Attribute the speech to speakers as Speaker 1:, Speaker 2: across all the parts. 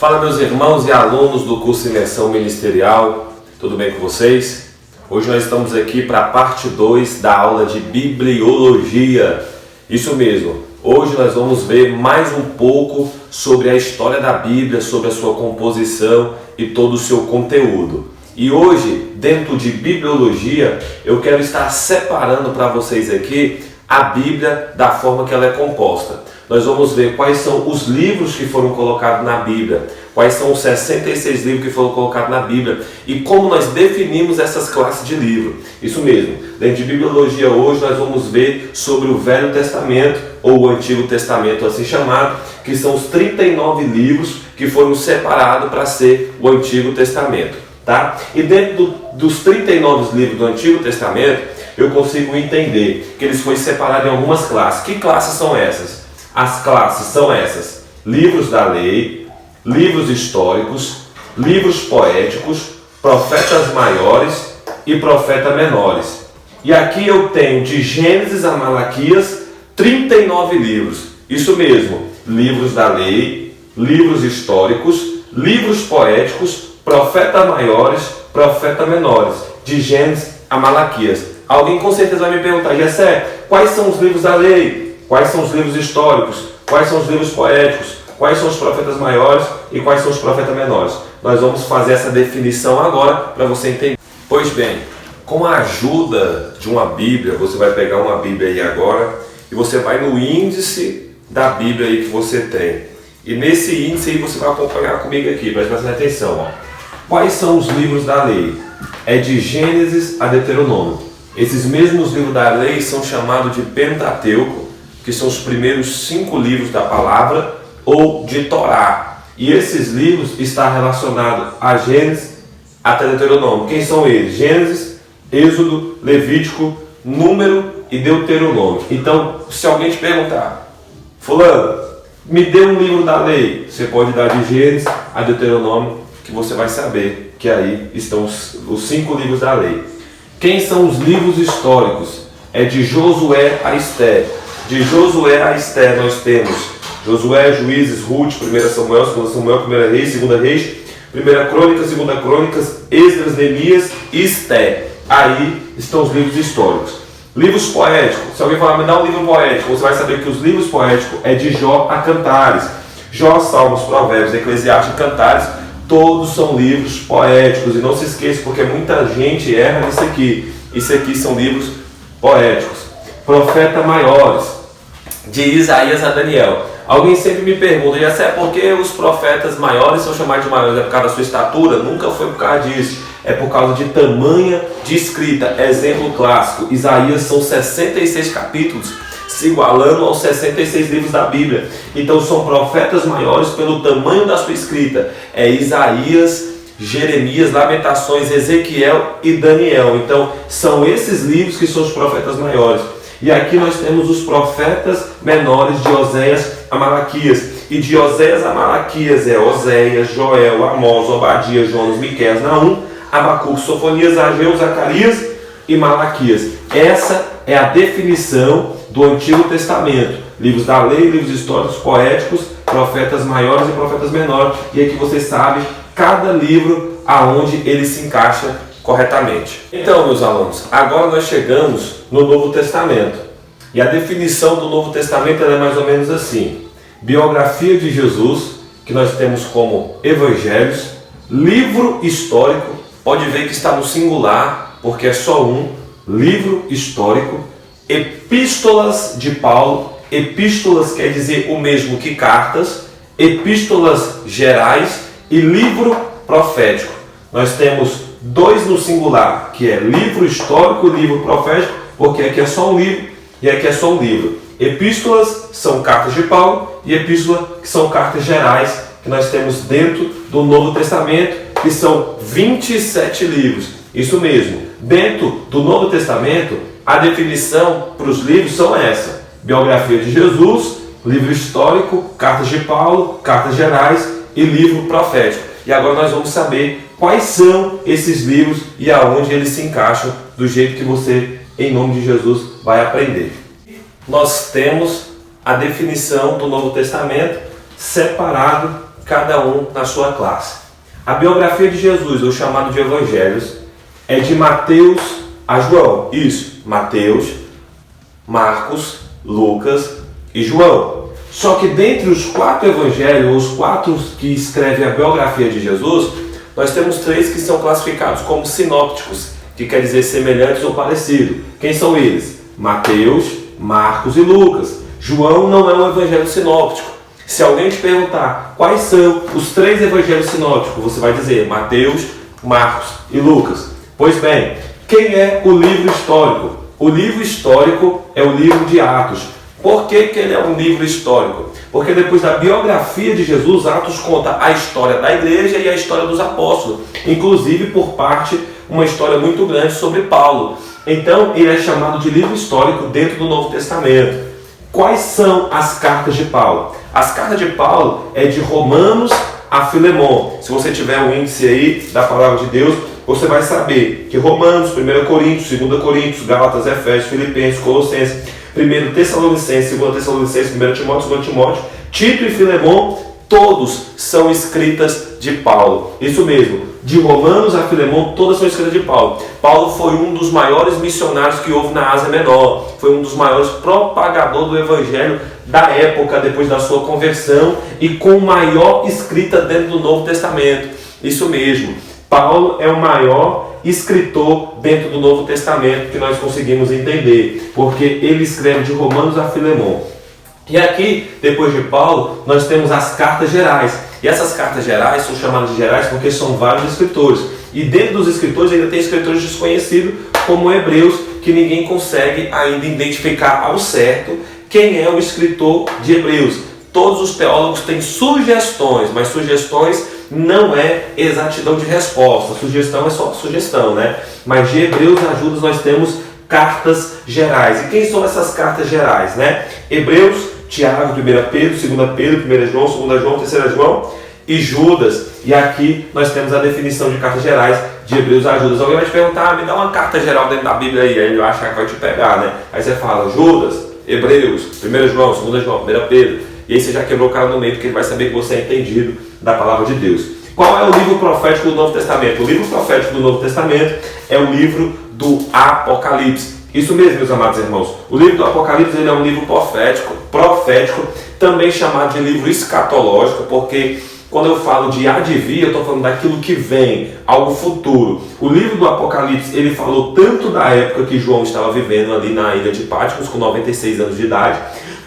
Speaker 1: Fala, meus irmãos e alunos do curso Imersão Ministerial, tudo bem com vocês? Hoje nós estamos aqui para a parte 2 da aula de Bibliologia. Isso mesmo, hoje nós vamos ver mais um pouco sobre a história da Bíblia, sobre a sua composição e todo o seu conteúdo. E hoje, dentro de Bibliologia, eu quero estar separando para vocês aqui a Bíblia da forma que ela é composta. Nós vamos ver quais são os livros que foram colocados na Bíblia, quais são os 66 livros que foram colocados na Bíblia e como nós definimos essas classes de livro. Isso mesmo, dentro de Bibliologia hoje nós vamos ver sobre o Velho Testamento ou o Antigo Testamento assim chamado, que são os 39 livros que foram separados para ser o Antigo Testamento. Tá? E dentro dos 39 livros do Antigo Testamento eu consigo entender que eles foram separados em algumas classes. Que classes são essas? As classes são essas: livros da lei, livros históricos, livros poéticos, profetas maiores e profetas menores. E aqui eu tenho de Gênesis a Malaquias 39 livros. Isso mesmo, livros da lei, livros históricos, livros poéticos, profetas maiores, profetas menores. De Gênesis a Malaquias. Alguém com certeza vai me perguntar: Gessé, quais são os livros da lei? Quais são os livros históricos? Quais são os livros poéticos? Quais são os profetas maiores e quais são os profetas menores? Nós vamos fazer essa definição agora para você entender. Pois bem, com a ajuda de uma Bíblia, você vai pegar uma Bíblia aí agora e você vai no índice da Bíblia aí que você tem. E nesse índice aí você vai acompanhar comigo aqui, preste bastante atenção. Ó. Quais são os livros da lei? É de Gênesis a Deuteronômio. Esses mesmos livros da lei são chamados de Pentateuco, que são os primeiros 5 livros da palavra, ou de Torá. E esses livros estão relacionados a Gênesis até Deuteronômio. Quem são eles? Gênesis, Êxodo, Levítico, Número e Deuteronômio. Então, se alguém te perguntar: fulano, me dê um livro da lei, você pode dar de Gênesis a Deuteronômio, que você vai saber que aí estão os 5 livros da lei. Quem são os livros históricos? É de Josué a Esther. De Josué a Esther nós temos Josué, Juízes, Ruth, 1 Samuel, 2 Samuel, 1 Reis, 2 Reis, 1 Crônicas, 2 Crônicas, Esdras, Neemias e Esther. Aí estão os livros históricos. Livros poéticos. Se alguém falar, me dá um livro poético, você vai saber que os livros poéticos é de Jó a Cantares. Jó, Salmos, Provérbios, Eclesiastes e Cantares, todos são livros poéticos. E não se esqueça, porque muita gente erra nisso aqui. Isso aqui são livros poéticos. Profetas maiores, de Isaías a Daniel. Alguém sempre me pergunta: já sei por que os profetas maiores são chamados de maiores? É por causa da sua estatura? Nunca foi por causa disso. É por causa de tamanho de escrita. Exemplo clássico: Isaías são 66 capítulos, se igualando aos 66 livros da Bíblia. Então são profetas maiores pelo tamanho da sua escrita. É Isaías, Jeremias, Lamentações, Ezequiel e Daniel. Então são esses livros que são os profetas maiores. E aqui nós temos os profetas menores de Oséias a Malaquias. E de Oséias a Malaquias é Oséias, Joel, Amós, Obadias, Jonas, Miqueias, Naum, Abacuque, Sofonias, Ageu, Zacarias e Malaquias. Essa é a definição do Antigo Testamento. Livros da lei, livros históricos, poéticos, profetas maiores e profetas menores. E aqui você sabe cada livro aonde ele se encaixa corretamente. Então, meus alunos, agora nós chegamos no Novo Testamento. E a definição do Novo Testamento é mais ou menos assim: biografia de Jesus, que nós temos como evangelhos, livro histórico, pode ver que está no singular, porque é só um, livro histórico, epístolas de Paulo. Epístolas quer dizer o mesmo que cartas, epístolas gerais e livro profético. Nós temos 2 no singular, que é livro histórico e livro profético, porque aqui é só um livro e aqui é só um livro. Epístolas são cartas de Paulo e epístolas que são cartas gerais que nós temos dentro do Novo Testamento, que são 27 livros. Isso mesmo, dentro do Novo Testamento, a definição para os livros são essa: biografia de Jesus, livro histórico, cartas de Paulo, cartas gerais e livro profético. E agora nós vamos saber quais são esses livros e aonde eles se encaixam, do jeito que você, em nome de Jesus, vai aprender. Nós temos a definição do Novo Testamento separado cada um na sua classe. A biografia de Jesus, ou chamado de Evangelhos, é de Mateus a João. Isso, Mateus, Marcos, Lucas e João. Só que dentre os 4 evangelhos, os 4 que escrevem a biografia de Jesus, nós temos 3 que são classificados como sinópticos, que quer dizer semelhantes ou parecidos. Quem são eles? Mateus, Marcos e Lucas. João não é um evangelho sinóptico. Se alguém te perguntar quais são os 3 evangelhos sinópticos, você vai dizer Mateus, Marcos e Lucas. Pois bem, quem é o livro histórico? O livro histórico é o livro de Atos. Por que ele é um livro histórico? Porque depois da biografia de Jesus, Atos conta a história da igreja e a história dos apóstolos. Inclusive, por parte, uma história muito grande sobre Paulo. Então, ele é chamado de livro histórico dentro do Novo Testamento. Quais são as cartas de Paulo? As cartas de Paulo é de Romanos a Filemon. Se você tiver um índice aí da palavra de Deus, você vai saber que Romanos, 1 Coríntios, 2 Coríntios, Gálatas, Efésios, Filipenses, Colossenses, 1 Tessalonicenses, 2 Tessalonicenses, 1 Timóteo, 2 Timóteo, Tito e Filemon, todos são escritas de Paulo. Isso mesmo, de Romanos a Filemon, todas são escritas de Paulo. Paulo foi um dos maiores missionários que houve na Ásia Menor, foi um dos maiores propagadores do Evangelho da época, depois da sua conversão, e com maior escrita dentro do Novo Testamento. Isso mesmo, Paulo é o maior escritor dentro do Novo Testamento que nós conseguimos entender, porque ele escreve de Romanos a Filemon. E aqui, depois de Paulo, nós temos as cartas gerais. E essas cartas gerais são chamadas de gerais porque são vários escritores. E dentro dos escritores ainda tem escritores desconhecidos, como Hebreus, que ninguém consegue ainda identificar ao certo quem é o escritor de Hebreus. Todos os teólogos têm sugestões, mas sugestões não é exatidão de resposta. Sugestão é só sugestão, né? Mas de Hebreus a Judas nós temos cartas gerais. E quem são essas cartas gerais, né? Hebreus, Tiago, 1 Pedro, 2 Pedro, 1 João, 2 João, 3 João e Judas. E aqui nós temos a definição de cartas gerais de Hebreus a Judas. Alguém vai te perguntar, me dá uma carta geral dentro da Bíblia aí ele vai achar que vai te pegar, né? Aí você fala Judas, Hebreus, 1 João, 2 João, 1 Pedro. E aí você já quebrou o cara no meio, porque ele vai saber que você é entendido da palavra de Deus. Qual é o livro profético do Novo Testamento? O livro profético do Novo Testamento é o livro do Apocalipse. Isso mesmo, meus amados irmãos. O livro do Apocalipse ele é um livro profético, também chamado de livro escatológico, porque quando eu falo de há de vir, eu estou falando daquilo que vem, algo futuro. O livro do Apocalipse, ele falou tanto da época que João estava vivendo ali na ilha de Patmos, com 96 anos de idade,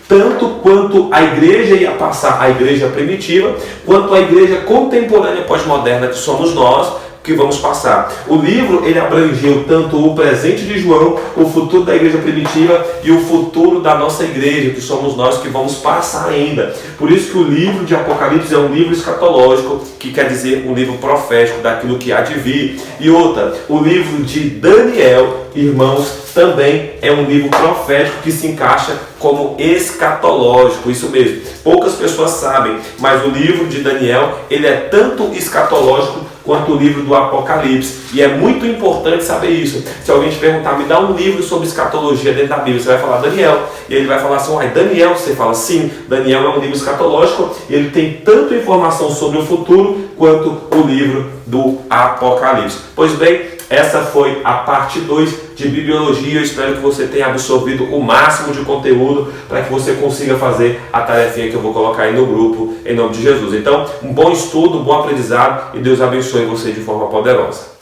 Speaker 1: tanto quanto a igreja ia passar, a igreja primitiva, quanto a igreja contemporânea pós-moderna, que somos nós, que vamos passar. O livro ele abrangeu tanto o presente de João, o futuro da igreja primitiva e o futuro da nossa igreja, que somos nós que vamos passar ainda. Por isso que o livro de Apocalipse é um livro escatológico, que quer dizer um livro profético daquilo que há de vir. E outra, o livro de Daniel, irmãos, também é um livro profético que se encaixa como escatológico, isso mesmo. Poucas pessoas sabem, mas o livro de Daniel, ele é tanto escatológico quanto o livro do Apocalipse. E é muito importante saber isso. Se alguém te perguntar, me dá um livro sobre escatologia dentro da Bíblia, você vai falar Daniel. E ele vai falar assim, Daniel, você fala sim, Daniel é um livro escatológico, e ele tem tanto informação sobre o futuro quanto o livro do Apocalipse. Pois bem, essa foi a parte 2 de Bibliologia. Eu espero que você tenha absorvido o máximo de conteúdo para que você consiga fazer a tarefinha que eu vou colocar aí no grupo, em nome de Jesus. Então, um bom estudo, um bom aprendizado e Deus abençoe você de forma poderosa.